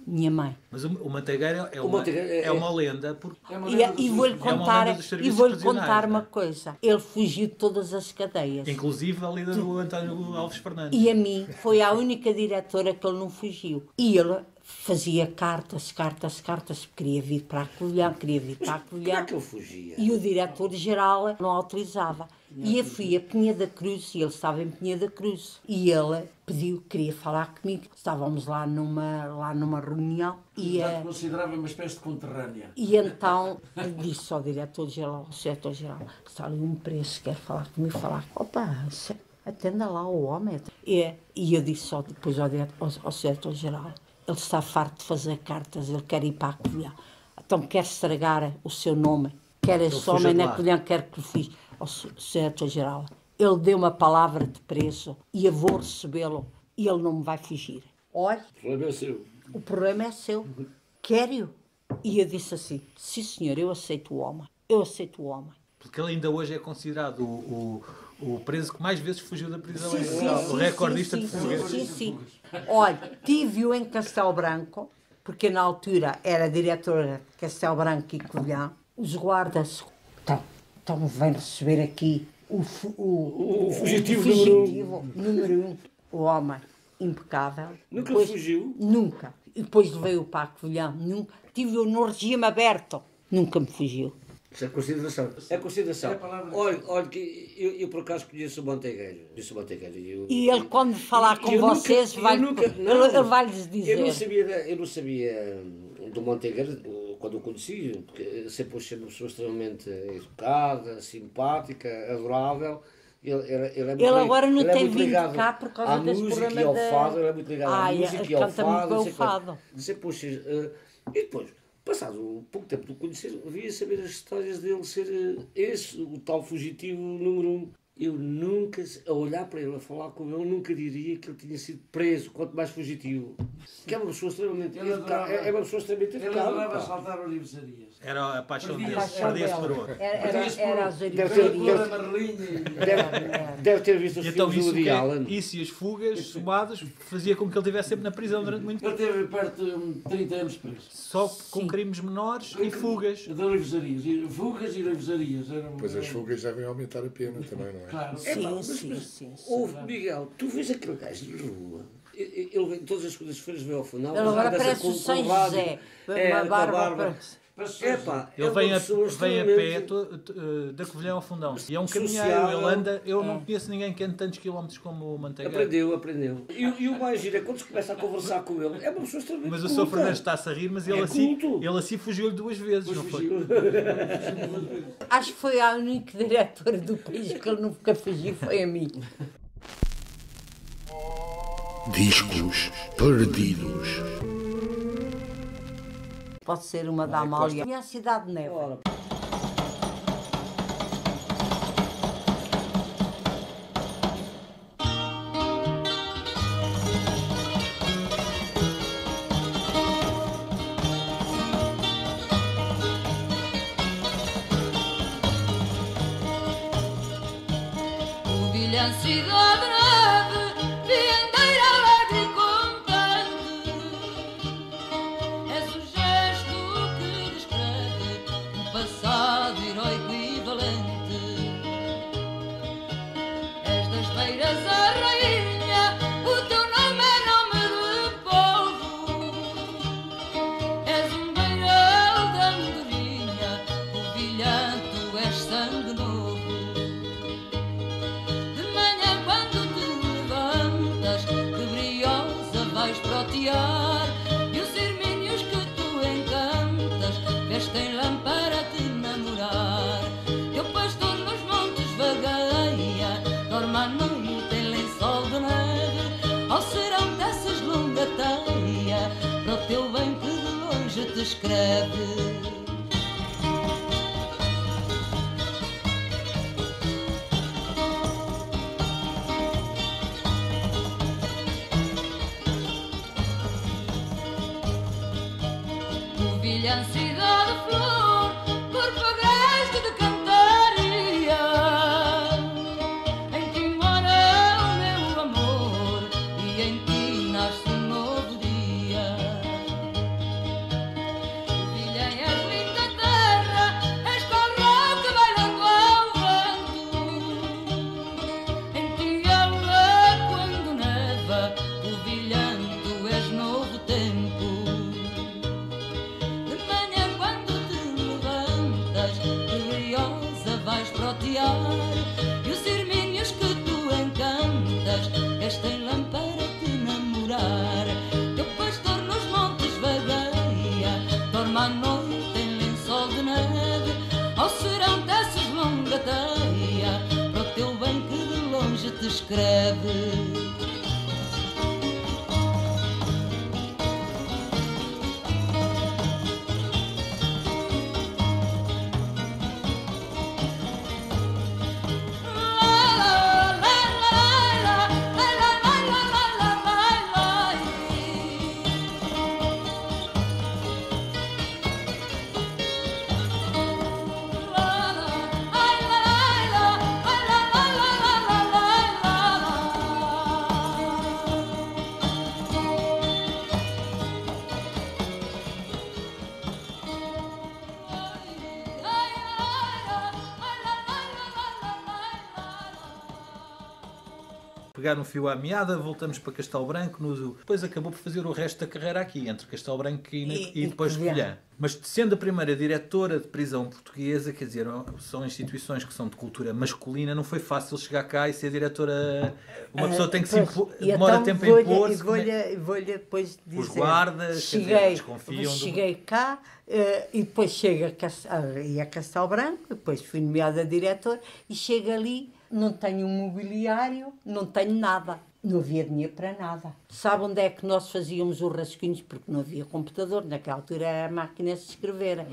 minha mãe. Mas o Manteigueiro é O uma, Manteigueiro é uma lenda, porque E vou-lhe uma contar, lenda dos e serviços vou-lhe prisionais, contar não é? uma coisa. Ele fugiu de todas as cadeias. inclusive a lenda do António Alves Fernandes. E a mim foi a única diretora que ele não fugiu. E ele fazia cartas, queria vir para a Covilhã. Como é que ele fugia? E o diretor-geral não autorizava. E eu fui a Penha da Cruz, e ele estava em Penha da Cruz. E ele queria falar comigo. Estávamos lá numa reunião. E, Já te considerava uma espécie de conterrânea. e então disse ao diretor-geral, está ali um preço, quer falar comigo, opa, atenda lá o homem. E eu disse só depois ao diretor-geral, ele está farto de fazer cartas, ele quer ir para a Covilhã. Então quer estragar o seu nome, quer esse homem na Covilhã, quer que lhe fiz. Ao diretor-geral, ele deu uma palavra de preso e eu vou recebê-lo e ele não me vai fugir. Olha, O problema é seu. o problema é seu. Quero. E eu disse assim, sim senhor, eu aceito o homem. Porque ele ainda hoje é considerado o preso que mais vezes fugiu da prisão. Sim, O recordista de sim, fugas. sim. Olha, tive-o em Castelo Branco, porque na altura era diretora de Castelo Branco e Covilhã. Os guardas então vem receber aqui o fugitivo número 1. O homem impecável. Nunca Depois- fugiu? Nunca. E depois levei-o para a Covilhã. Nunca. Tive-o no regime aberto. Nunca me fugiu. Isso é consideração. É consideração. É a palavra. Olha que eu por acaso conheço o Manteigueiro. E ele, quando falar com Eu nunca- vocês, eu vai, nunca- ele, não. ele vai-lhes dizer. Eu não sabia do Manteigueiro quando o conheci, porque sempre achei uma pessoa extremamente educada, simpática, adorável. Ele agora não ele é tem muito vindo ligado cá por causa à desse música problema e ao da- fado, ele é muito ligado à música e ao canta muito fado. bem o não sei quanto. fado. Sempre achei, e depois, passado um pouco tempo de o conhecer, via saber as histórias dele ser esse, o tal fugitivo número 1. Eu nunca, a olhar para ele, a falar com ele, nunca diria que ele tinha sido preso, quanto mais fugitivo. Que é uma pessoa extremamente Ele educada. adorava- É uma pessoa extremamente Ele educada. adorava pá. assaltar oriversarias. Era a paixão dele. Paixão Perdia-se por dela. outro. Era as Deve ter- orifarias. Toda amarelinha. Deve ter visto os E então filmes do Woody Allen. isso e as fugas somadas fazia com que ele estivesse sempre na prisão durante muito tempo. Ele teve perto de 30 anos preso. Só com crimes menores e fugas. De oriversarias. Fugas e oriversarias. Pois as fugas devem aumentar a pena também, não é? Claro. Sim. Ouve, Miguel, tu vês aquele gajo de rua. Ele vem todas as segundas-feiras, vem ao final. Ele agora anda parece com- o com São rádio. José. É, Uma com a barba. É pá, Ele é vem uma a pessoa pé extremamente- da Covilhã ao Fundão. E é um caminheiro, Sociável. ele anda. Eu não conheço ninguém que ande tantos quilómetros como o Manteigueiro. Aprendeu. E o mais giro é quando se começa a conversar com ele, é uma pessoa extremamente Mas o culta. Sr. Fernandes está-se a rir, mas ele, É assim, culto. ele assim fugiu-lhe 2 vezes, não foi? Acho que foi a única diretora do país que ele nunca fugiu, foi a mim. Discos perdidos. Pode ser uma da Amália. E a Cidade de Neve. Covilhã, cidade neve, viendeira alegre e contente. És o gesto que descreve um passado heroico e valente. És das feiras a rainha, o teu nome é nome de povo. És um beiral da andorinha, Covilhã, tu és sangue novo. De manhã quando te levantas, que briosa vais protear, e os irmínios que tu encantas, vestem lã para te namorar. Teu pastor nos montes vagueia, dorme à noite em lençol de neve, ao serão dessas longa teia, para o teu bem que de longe te escreve. Covilhã, cidade flor, nasce um novo dia. Filha, és linda terra, és corral que bailando ao vento. Em ti ela quando neva, polvilhando és novo tempo. De manhã quando te levantas, gloriosa vais protear, e os irmínhos que tu encantas, esta lã para te namorar. Teu pastor nos montes vagueia, dorme à noite em lençol de neve, ao serão teces longa teia, para o teu bem que de longe te escreve. Pegar um fio à meada, voltamos para Castelo Branco, depois acabou por fazer o resto da carreira aqui, entre Castelo Branco e depois Covilhã. Mas sendo a primeira diretora de prisão portuguesa, quer dizer, são instituições que são de cultura masculina, não foi fácil chegar cá e ser diretora. Uma pessoa tem que se impor, demora tempo a impor-se. Vou-lhe depois dizer. Os guardas, cheguei cá e depois chego a Castelo Branco, depois fui nomeada diretora e chego ali. Não tenho um mobiliário, não tenho nada. Não havia dinheiro para nada. Sabe onde é que nós fazíamos os rascunhos? Porque não havia computador, naquela altura era máquinas de escrever.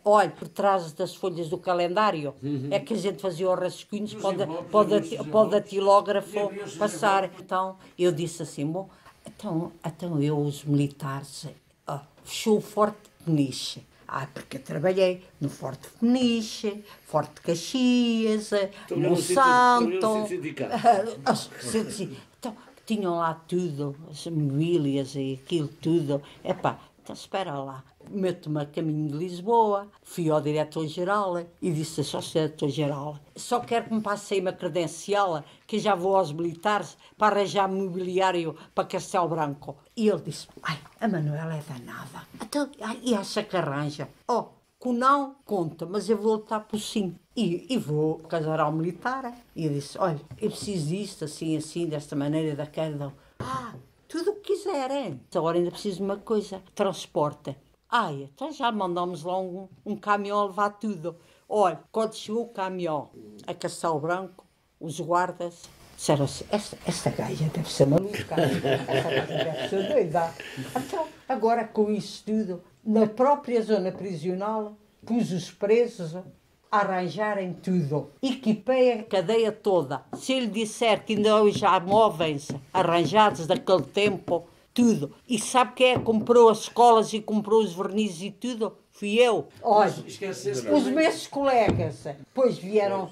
Olha, por trás das folhas do calendário, é que a gente fazia os rascunhos para o datilógrafo passar. Então, eu disse assim, bom, então eu, os militares, fechou o Forte de Peniche. Porque eu trabalhei no Forte de Peniche, Forte de Caxias, Monsanto. Então, tinham lá tudo, as mobílias e aquilo tudo. Então espera lá. Meto-me a caminho de Lisboa, fui ao diretor-geral e disse ao diretor-geral, só quero que me passem uma credencial, que eu já vou aos militares para arranjar mobiliário para Castelo Branco. E ele disse, a Manuela é danada. Então, e acha que arranja? Que não, conta, mas eu vou lutar por sim. E vou casar ao militar. E eu disse, olha, eu preciso disto, assim, desta maneira, daquela. Tudo o que quiserem. Agora ainda preciso de uma coisa, transporte. Então já mandamos lá um caminhão a levar tudo. Olha, quando chegou o caminhão a Castelo Branco, os guardas disseram assim, esta gaja deve ser maluca, esta gaja deve ser doida. Então, agora com isso tudo, na própria zona prisional, pus os presos a arranjarem tudo. Equipei a cadeia toda. Se ele disser que ainda hoje há móveis arranjados daquele tempo, tudo. E sabe quem é que comprou as escolas e comprou os vernizes e tudo? Fui eu. Olha, os meus colegas. Depois vieram.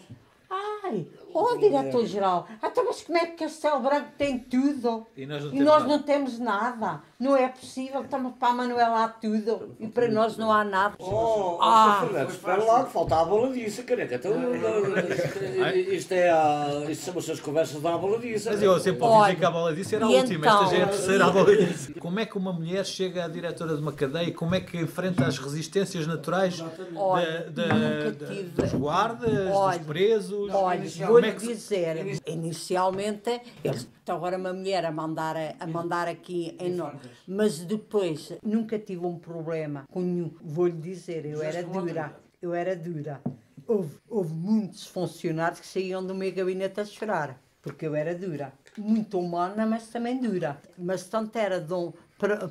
Diretor-geral, mas como é que Castelo Branco tem tudo? E nós não temos nada. Não é possível, estamos para a Manuela há tudo e para nós não há nada. Espera lá, que falta a boladiça, careca. Então, isto são as conversas da boladiça. Mas eu sempre ouvi dizer que a boladiça era a última, esta já é a terceira boladiça. Como é que uma mulher chega à diretora de uma cadeia? Como é que enfrenta as resistências naturais dos guardas, dos presos? Vou-lhe dizer, inicialmente, agora uma mulher a mandar aqui em nós, mas depois nunca tive um problema com nenhum. Vou-lhe dizer, eu era dura. Houve muitos funcionários que saíam do meu gabinete a chorar, porque eu era dura. Muito humana, mas também dura. Mas tanto era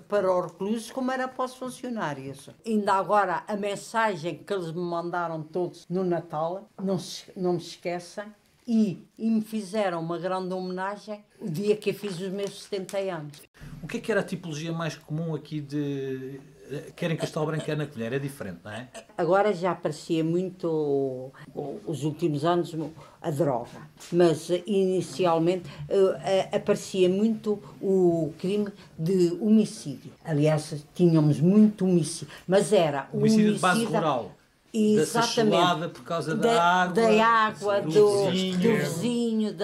para os reclusos como era para os funcionários. Ainda agora, a mensagem que eles me mandaram todos no Natal, não me esqueçam, e me fizeram uma grande homenagem o dia que eu fiz os meus 70 anos. O que era a tipologia mais comum aqui quer em Castelo Branco, quer na Colher, é diferente, não é? Agora já aparecia muito, os últimos anos, a droga, mas inicialmente aparecia muito o crime de homicídio. Aliás, tínhamos muito homicídio, mas era um Homicídio de base rural. Exatamente. Da sachelada por causa da água, do vizinho. vizinho,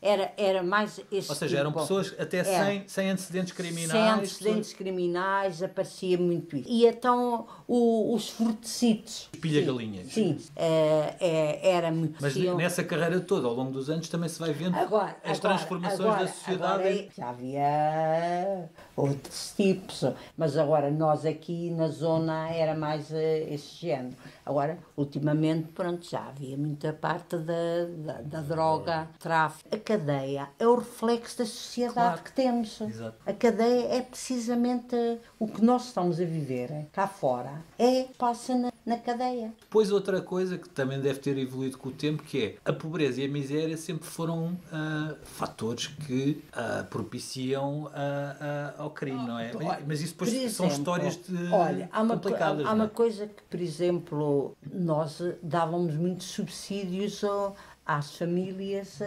era mais esse Ou seja, eram tipo. pessoas até sem antecedentes criminais. Sem antecedentes criminais, aparecia muito isso. E então os furtecitos. Pilha-galinhas. Sim, era muito. Mas nessa carreira toda, ao longo dos anos, também se vai vendo as transformações da sociedade. Já havia outros tipos, mas agora nós aqui na zona era mais esse género. Agora, ultimamente, pronto, já havia muita parte da droga, tráfico. A cadeia é o reflexo da sociedade que temos. Exato. A cadeia é precisamente o que nós estamos a viver cá fora. Passa na cadeia. Depois outra coisa que também deve ter evoluído com o tempo, que é a pobreza e a miséria sempre foram fatores que propiciam ao crime, não é? Mas isso depois são histórias complicadas. Há uma coisa que, por exemplo, nós dávamos muitos subsídios às famílias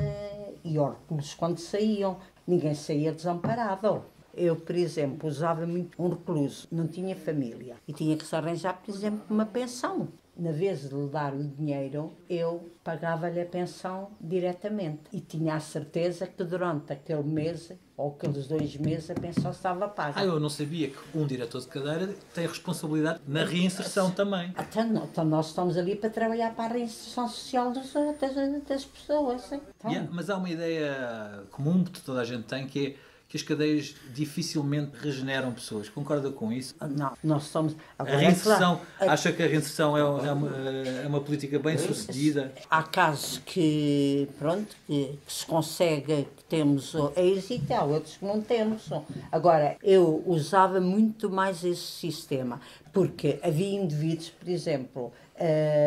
e aos reclusos quando saíam. Ninguém saía desamparado. Eu, por exemplo, usava muito um recluso, não tinha família e tinha que se arranjar, por exemplo, uma pensão. Na vez de lhe dar o dinheiro, eu pagava-lhe a pensão diretamente e tinha a certeza que durante aquele mês ou aqueles 2 meses a pensão estava paga. Eu não sabia que um diretor de cadeira tem responsabilidade na reinserção também. Então nós estamos ali para trabalhar para a reinserção social das pessoas. Então. Mas há uma ideia comum que toda a gente tem, que é que as cadeias dificilmente regeneram pessoas. Concorda com isso? Não, nós estamos... Agora, a reinserção, acha que a reinserção é uma política bem sucedida? Há casos que se consegue, que temos êxito, há outros que não temos. Agora, eu usava muito mais esse sistema, porque havia indivíduos, por exemplo,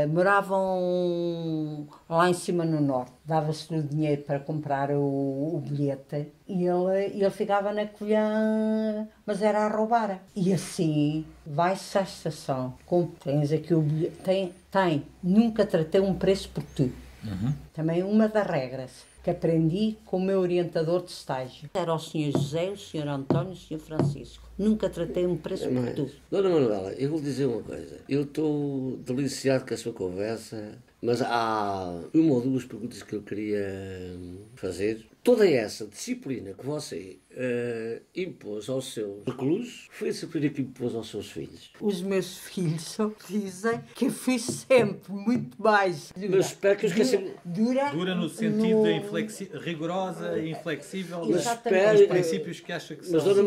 moravam lá em cima no norte, dava-se o dinheiro para comprar o bilhete e ele ficava na colhã, mas era a roubar. E assim vai-se à estação, tens aqui o bilhete, tem, nunca tratei um preço por tu. Também uma das regras que aprendi com o meu orientador de estágio. Era o Sr. José, o Sr. António e o Sr. Francisco. Nunca tratei um preço por tu. Dona Manuela, eu vou dizer uma coisa. Eu estou deliciado com a sua conversa, mas há uma ou duas perguntas que eu queria fazer. Toda essa disciplina que você impôs aos seus reclusos, foi a disciplina que impôs aos seus filhos? Os meus filhos só dizem que eu fui sempre muito mais dura. Mas espero que eu esqueci... Dura no sentido de rigorosa e inflexível dos princípios que acha que são. Mas, Dona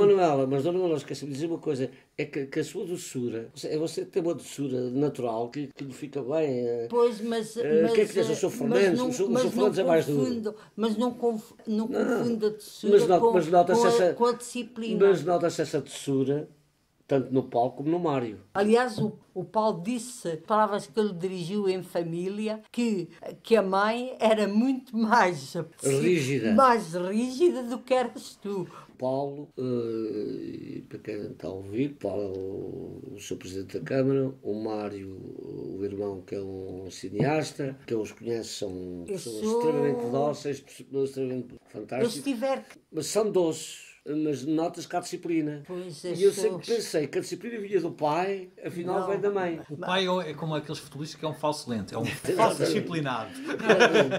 Manuela, esqueci de dizer uma coisa, é que a sua doçura, você tem uma doçura natural que lhe fica bem. Pois, mas que é que diz? O seu Fernandes? O seu Fernandes é mais duro. Mas não confunda a doçura com a disciplina. Mas nota-se essa doçura, tanto no Paulo como no Mário. Aliás, o Paulo disse, palavras que ele dirigiu em família, que a mãe era muito mais rígida do que eras tu. Paulo, para quem está a ouvir, Paulo é o seu Presidente da Câmara, o Mário, o irmão, que é um cineasta, quem os conhece são pessoas extremamente dóceis, extremamente fantásticas. Mas são doces. Mas notas que há disciplina. E eu sempre pensei que a disciplina vinha do pai, afinal vem da mãe. O pai é como aqueles futebolistas que é um falso lento, é um falso disciplinado.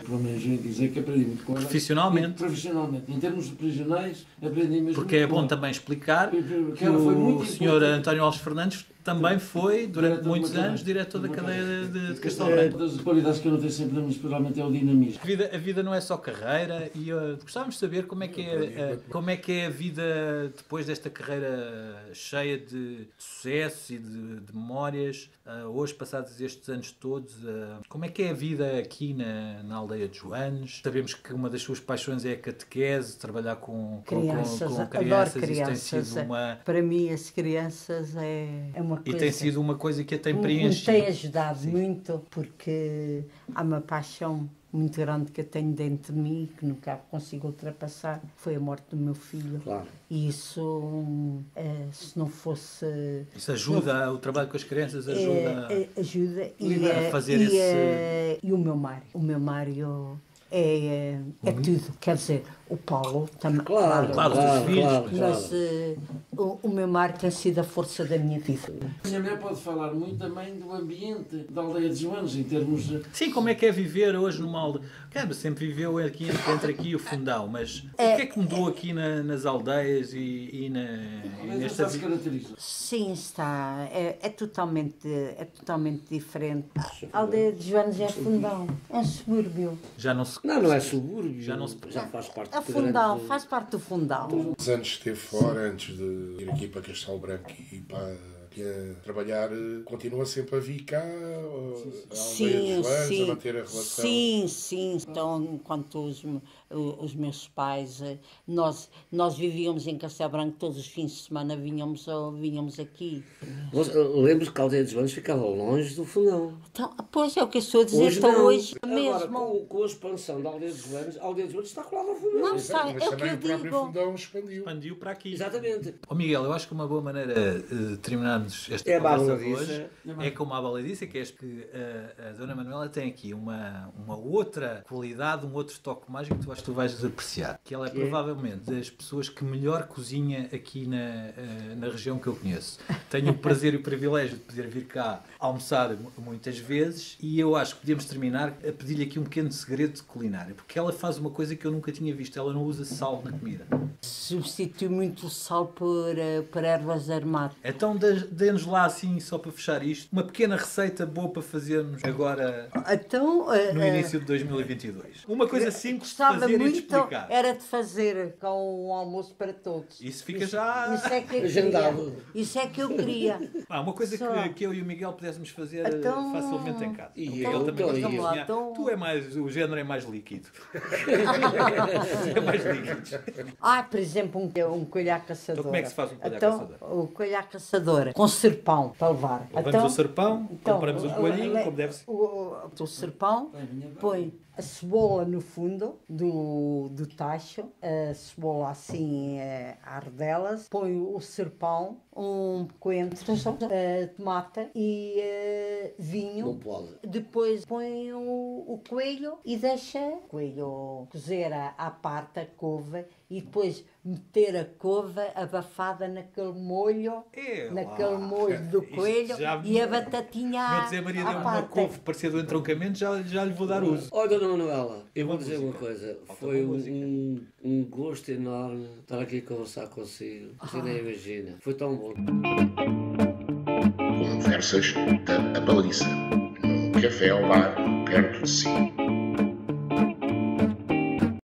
Pelo menos eu dizer que aprendi muito com ela. Profissionalmente. Em termos prisionais, aprendi mesmo. Porque é bom também explicar que o Sr. António Alves Fernandes também foi, durante muitos anos, diretor da cadeia de Castelo Branco. Das qualidades que eu não tenho sempre, mas provavelmente é o dinamismo. A vida não é só carreira e gostávamos de saber como é que é a vida depois desta carreira cheia de sucesso e de memórias, hoje, passados estes anos todos, como é que é a vida aqui na aldeia de Joanes? Sabemos que uma das suas paixões é a catequese, trabalhar com crianças. Adoro crianças. Isso tem sido para mim, as crianças é uma coisa... E tem sido uma coisa que a tem preenchido. Me tem ajudado muito, porque há uma paixão muito grande que eu tenho dentro de mim, que nunca consigo ultrapassar, foi a morte do meu filho. Claro. E isso, se não fosse... Isso ajuda, o trabalho com as crianças ajuda ajuda a fazer e o meu Mário. O meu Mário é tudo. Quer dizer, o Paulo também. Claro, Claro, os teus filhos, Mas o meu Mário tem sido a força da minha vida. A minha mulher pode falar muito também do ambiente da aldeia de Joanes, em termos de... Sim, como é que é viver hoje numa aldeia? Cara, sempre viveu aqui, entre aqui e o Fundão, mas o que é que mudou aqui nas aldeias e nesta Mas se caracteriza. Sim, está. É totalmente diferente. A aldeia de Joanes é Fundão, é um subúrbio. Já não se... Não é subúrbio. Já não se- Já faz parte A do Fundão, grande- faz parte do Fundão. Os anos que esteve fora, antes de ir aqui para Castelo Branco e para trabalhar, continua sempre a vir cá, a aldeia dos Joanes, a manter a relação. Sim. Então, enquanto os meus pais, nós vivíamos em Castelo Branco, todos os fins de semana vinhamos aqui. Lembro que a aldeia dos Joanes ficava longe do Fundão. Então, pois é o que eu estou a dizer, Hoje então não. hoje Agora, mesmo. com a expansão da aldeia dos Joanes, a aldeia dos Joanes está colada ao Fundão. Não sai, Mas é o que também eu o próprio digo. Fundão expandiu. expandiu para aqui. Exatamente. Ó Miguel, eu acho que uma boa maneira de terminarmos esta É a conversa Bárbara de hoje disse. é como a Bárbara disse, que é que a Dona Manuela tem aqui uma outra qualidade, um outro toque mágico que tu acho que tu vais apreciar. Que ela é provavelmente das pessoas que melhor cozinha aqui na região que eu conheço. Tenho o prazer e o privilégio de poder vir cá almoçar muitas vezes e eu acho que podíamos terminar a pedir-lhe aqui um pequeno segredo de culinária, porque ela faz uma coisa que eu nunca tinha visto, ela não usa sal na comida. Substitui muito o sal por ervas aromáticas. Então dê-nos lá assim, só para fechar isto, uma pequena receita boa para fazermos agora Então, no início de 2022. Uma coisa simples de gostava fazer e de muito explicar. era de fazer com um almoço para todos. Isso fica já... Isso é que eu Agendado. queria. Isso é que eu queria. Uma coisa Só. que eu e o Miguel pudéssemos fazer Então- facilmente em casa. E O eu Miguel também gosta de também. cozinhar. Então- Tu é mais, o género é mais líquido. É mais líquido. Por exemplo, um coelho à caçadora. Então como é que se faz um coelho à Então, caçadora? o coelho à caçadora, com serpão para levar. Levamos o serpão, compramos o coelhinho, como deve ser. O serpão, põe a cebola no fundo do tacho, a cebola assim a rodelas, põe o serpão, um coentro, tomate e vinho. Não pode. Depois põe o coelho e deixa o coelho cozer à parte a couve e depois meter a couve abafada naquele molho, naquele molho do Isto coelho já- e a batatinha Meu dizer, Maria, à deu uma parte. couve parecida do entroncamento, já lhe vou dar uso. Olha, Dona Manuela, eu vou Uma dizer uma música. coisa. Falta Foi uma música. um gosto enorme estar aqui a conversar consigo. Você nem imagina. Foi tão bom. Conversas da Abaliça, num café ao bar perto de si.